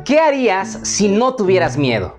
¿Qué harías si no tuvieras miedo?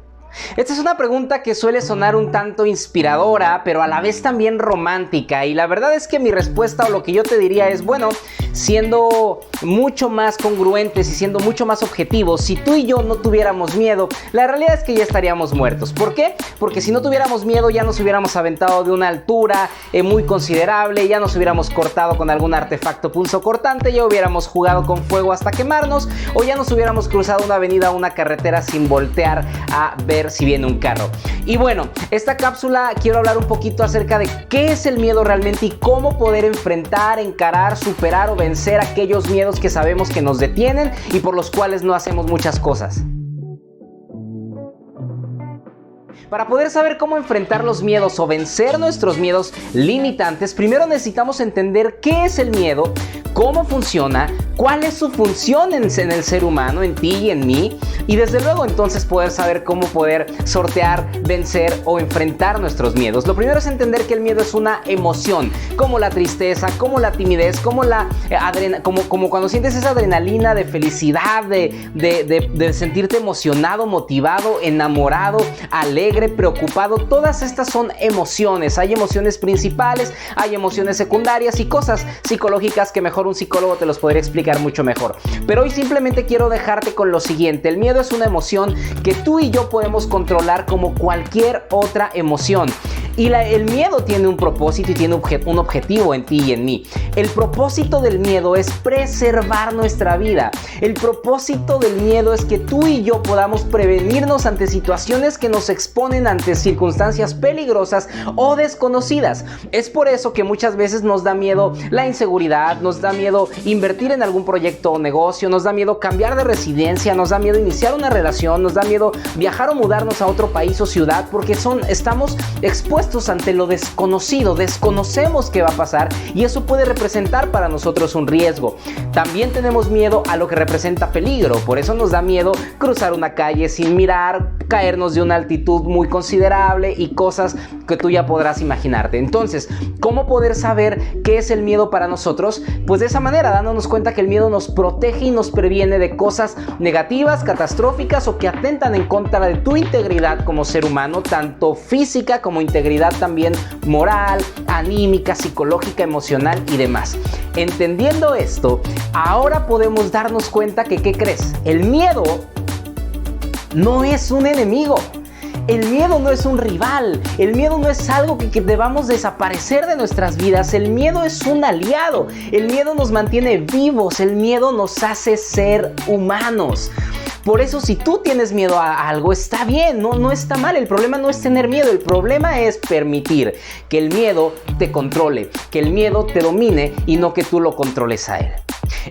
Esta es una pregunta que suele sonar un tanto inspiradora, pero a la vez también romántica, y la verdad es que mi respuesta o lo que yo te diría es, bueno, siendo mucho más congruentes y siendo mucho más objetivos, si tú y yo no tuviéramos miedo, la realidad es que ya estaríamos muertos. ¿Por qué? Porque si no tuviéramos miedo ya nos hubiéramos aventado de una altura muy considerable, ya nos hubiéramos cortado con algún artefacto punzocortante, ya hubiéramos jugado con fuego hasta quemarnos, o ya nos hubiéramos cruzado una avenida o una carretera sin voltear a ver si viene un carro. Y bueno, esta cápsula quiero hablar un poquito acerca de qué es el miedo realmente y cómo poder enfrentar, encarar, superar o vencer aquellos miedos que sabemos que nos detienen y por los cuales no hacemos muchas cosas. Para poder saber cómo enfrentar los miedos o vencer nuestros miedos limitantes, primero necesitamos entender qué es el miedo, cómo funciona, cuál es su función en el ser humano, en ti y en mí, y desde luego entonces poder saber cómo poder sortear, vencer o enfrentar nuestros miedos. Lo primero es entender que el miedo es una emoción, como la tristeza, como la timidez, como como cuando sientes esa adrenalina de felicidad, de sentirte emocionado, motivado, enamorado, alegre, preocupado. Todas estas son emociones. Hay emociones principales, hay emociones secundarias y cosas psicológicas que mejor un psicólogo te los podría explicar mucho mejor. Pero hoy simplemente quiero dejarte con lo siguiente: el miedo es una emoción que tú y yo podemos controlar como cualquier otra emoción. Y el miedo tiene un propósito y tiene un objetivo en ti y en mí. El propósito del miedo es preservar nuestra vida. El propósito del miedo es que tú y yo podamos prevenirnos ante situaciones que nos exponen ante circunstancias peligrosas o desconocidas. Es por eso que muchas veces nos da miedo la inseguridad, nos da miedo invertir en algún proyecto o negocio, nos da miedo cambiar de residencia, nos da miedo iniciar una relación, nos da miedo viajar o mudarnos a otro país o ciudad, porque estamos expuestos ante lo desconocido, desconocemos qué va a pasar y eso puede representar para nosotros un riesgo. También tenemos miedo a lo que representa peligro, por eso nos da miedo cruzar una calle sin mirar, caernos de una altitud muy considerable y cosas que tú ya podrás imaginarte. Entonces, ¿cómo poder saber qué es el miedo para nosotros? Pues de esa manera, dándonos cuenta que el miedo nos protege y nos previene de cosas negativas, catastróficas o que atentan en contra de tu integridad como ser humano, tanto física como integridad también moral, anímica, psicológica, emocional y demás. Entendiendo esto, ahora podemos darnos cuenta que, ¿qué crees? El miedo no es un enemigo. El miedo no es un rival, el miedo no es algo que debamos desaparecer de nuestras vidas, el miedo es un aliado, el miedo nos mantiene vivos, el miedo nos hace ser humanos. Por eso si tú tienes miedo a algo, está bien, no está mal. El problema no es tener miedo, el problema es permitir que el miedo te controle, que el miedo te domine y no que tú lo controles a él.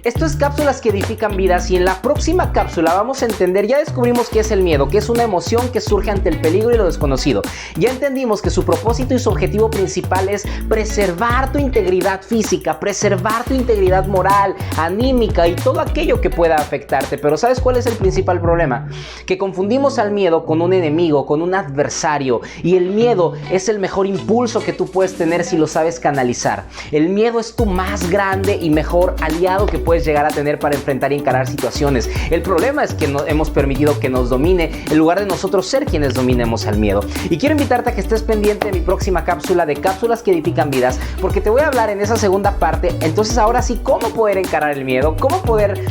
Esto es Cápsulas que Edifican Vidas, y en la próxima cápsula vamos a entender, ya descubrimos qué es el miedo, que es una emoción que surge ante el peligro y lo desconocido. Ya entendimos que su propósito y su objetivo principal es preservar tu integridad física, preservar tu integridad moral, anímica y todo aquello que pueda afectarte. Pero ¿sabes cuál es el principal problema? Que confundimos al miedo con un enemigo, con un adversario, y el miedo es el mejor impulso que tú puedes tener si lo sabes canalizar. El miedo es tu más grande y mejor aliado que puedes llegar a tener para enfrentar y encarar situaciones. El problema es que hemos permitido que nos domine en lugar de nosotros ser quienes dominemos al miedo. Y quiero invitarte a que estés pendiente de mi próxima cápsula de Cápsulas que Edifican Vidas, porque te voy a hablar en esa segunda parte, entonces ahora sí, cómo poder encarar el miedo, cómo poder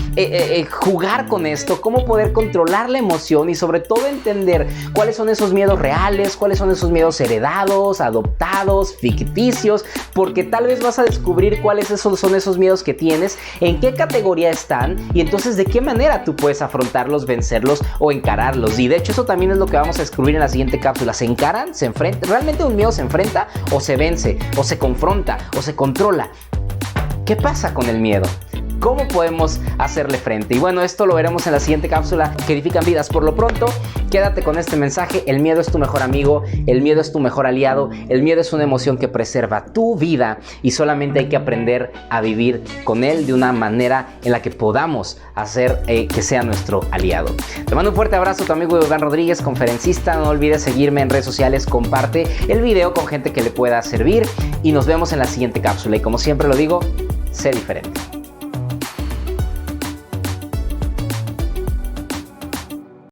jugar con esto, cómo poder controlar la emoción y sobre todo entender cuáles son esos miedos reales, cuáles son esos miedos heredados, adoptados, ficticios, porque tal vez vas a descubrir cuáles son esos miedos que tienes, en qué categoría están y entonces de qué manera tú puedes afrontarlos, vencerlos o encararlos. Y de hecho eso también es lo que vamos a descubrir en la siguiente cápsula. ¿Se encaran? ¿Se enfrentan? ¿Realmente un miedo se enfrenta o se vence o se confronta o se controla? ¿Qué pasa con el miedo? ¿Cómo podemos hacerle frente? Y bueno, esto lo veremos en la siguiente cápsula que Edifican Vidas. Por lo pronto, quédate con este mensaje: el miedo es tu mejor amigo, el miedo es tu mejor aliado, el miedo es una emoción que preserva tu vida y solamente hay que aprender a vivir con él de una manera en la que podamos hacer que sea nuestro aliado. Te mando un fuerte abrazo, tu amigo Iván Rodríguez, conferencista. No olvides seguirme en redes sociales, comparte el video con gente que le pueda servir y nos vemos en la siguiente cápsula. Y como siempre lo digo, sé diferente.